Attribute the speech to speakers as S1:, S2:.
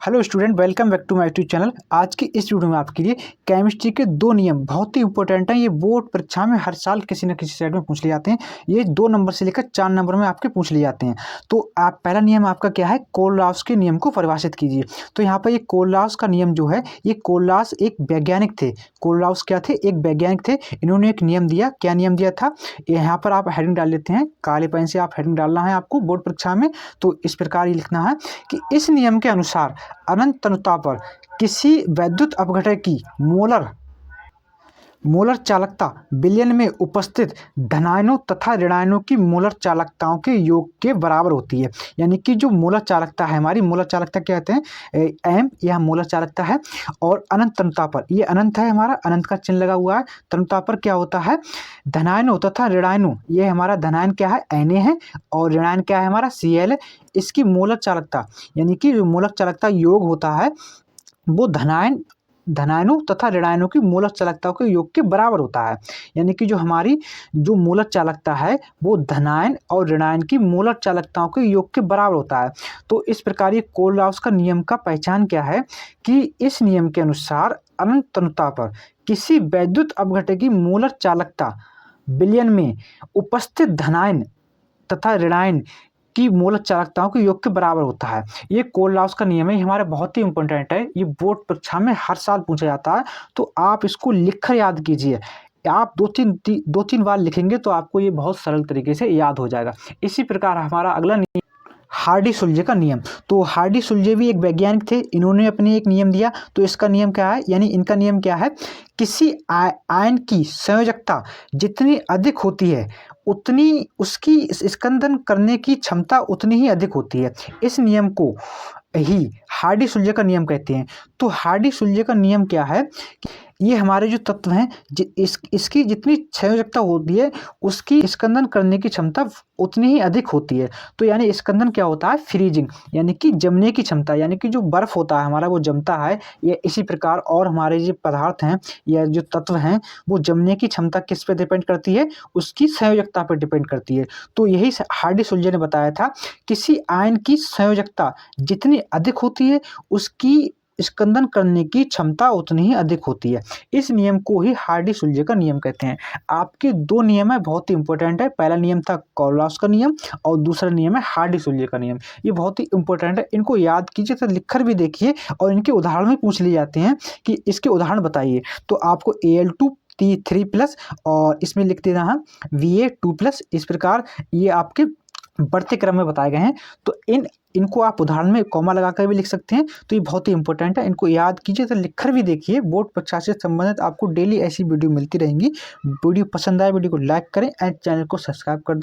S1: Hello student, welcome back to my YouTube channel. आज की इस वीडियो में आपके लिए केमिस्ट्री के दो नियम बहुत ही इंपॉर्टेंट हैं। ये बोर्ड परीक्षा में हर साल किसी न किसी साइड में पूछ लिए जाते हैं। ये 2 नंबर से लेकर 4 नंबर में आपके पूछ लिए जाते हैं। तो आप पहला नियम आपका क्या है, कोलरास के नियम को परिभाषित कीजिए। तो यहाँ पर ये कोलरास का नियम जो है, ये कोलरास एक वैज्ञानिक थे। कोलरास क्या थे? एक वैज्ञानिक थे। इन्होंने एक नियम दिया। क्या नियम दिया था? यहाँ पर आप हेडिंग डाल लेते हैं, काले पेन से आप हेडिंग डालना है आपको बोर्ड परीक्षा में। तो इस प्रकार ये लिखना है कि इस नियम के अनुसार अनंत तनुता पर किसी वैद्युत अपघटन की मोलर चालकता विलयन में उपस्थित धनायनों तथा ऋणायनों की मोलर चालकताओं के योग के बराबर होती है। यानी कि जो मोलर चालकता है, हमारी मोलर चालकता क्या कहते हैं, एम, यह मोलर चालकता है। और अनंत तनुता पर, ये अनंत है, हमारा अनंत का चिन्ह लगा हुआ है। तनुता पर क्या होता है, धनायनों तथा ऋणायनों, ये हमारा धनायन क्या है, Na है, और ऋणायन क्या है, हमारा Cl है। इसकी मोलर चालकता यानी कि जो मोलर चालकता योग होता है वो धनायनों तथा ऋणायनों की मोलर चालकता के योग के बराबर होता है। यानी कि जो हमारी जो मोलर चालकता है वो धनायन और ऋणायन की मोलर चालकताओं के योग के बराबर होता है। तो इस प्रकार ये कोलरास का नियम का पहचान क्या है कि इस नियम के अनुसार अनंत तनुता पर किसी वैद्युत अपघटन की मोलर चालकता विलयन में उपस्थित धनायन तथा ऋणायन की मोलर चालकताओं के योग के बराबर होता है। ये कोलरास का नियम है, ये हमारे बहुत ही इंपॉर्टेंट है। ये बोर्ड परीक्षा में हर साल पूछा जाता है। तो आप इसको लिखकर याद कीजिए। आप दो तीन बार लिखेंगे तो आपको ये बहुत सरल तरीके से याद हो जाएगा। इसी प्रकार हमारा अगला नियम हार्डी-सुलजे का नियम। तो हार्डी-सुलजे भी एक वैज्ञानिक थे। इन्होंने अपने एक नियम दिया। तो इसका नियम क्या है, यानी इनका नियम क्या है, किसी आयन की संयोजकता जितनी अधिक होती है उतनी उसकी स्कंदन करने की क्षमता उतनी ही अधिक होती है। इस नियम को ही हार्डी-सुलजे का नियम कहते हैं। तो हार्डी-सुलजे का नियम क्या है, ये हमारे जो तत्व हैं इसकी जितनी संयोजकता होती है उसकी स्कंदन करने की क्षमता उतनी ही अधिक होती है। तो यानी स्कंदन क्या होता है, फ्रीजिंग, यानी कि जमने की क्षमता, यानी कि जो बर्फ होता है हमारा वो जमता है। ये इसी प्रकार और हमारे जो पदार्थ हैं या जो तत्व हैं वो जमने की क्षमता किस पे डिपेंड करती है, उसकी संयोजकता पर डिपेंड करती है। तो यही हार्डी-सुलजे ने बताया था, किसी आयन की संयोजकता जितनी अधिक होती है उसकी स्कंदन करने की क्षमता उतनी ही अधिक होती है। इस नियम को ही हार्डी-सुलजे का नियम कहते हैं। आपके 2 नियम है, बहुत ही इंपॉर्टेंट है। पहला नियम था कोलरास का नियम और दूसरा नियम है हार्डी-सुलजे का नियम। ये बहुत ही इंपॉर्टेंट है, इनको याद कीजिए, तो लिखकर भी देखिए और इनके उदाहरण भी पूछ लिए जाते हैं कि इसके उदाहरण बताइए। तो आपको Al2 3+ और इसमें लिख देना है Va2+। इस प्रकार ये आपके बढ़ते क्रम में बताए गए हैं। तो इनको आप उदाहरण में कॉमा लगाकर भी लिख सकते हैं। तो ये बहुत ही इंपॉर्टेंट है, इनको याद कीजिए, तो लिखकर भी देखिए। बोर्ड परीक्षा से संबंधित आपको डेली ऐसी वीडियो मिलती रहेंगी। वीडियो पसंद आए वीडियो को लाइक करें एंड चैनल को सब्सक्राइब कर दें।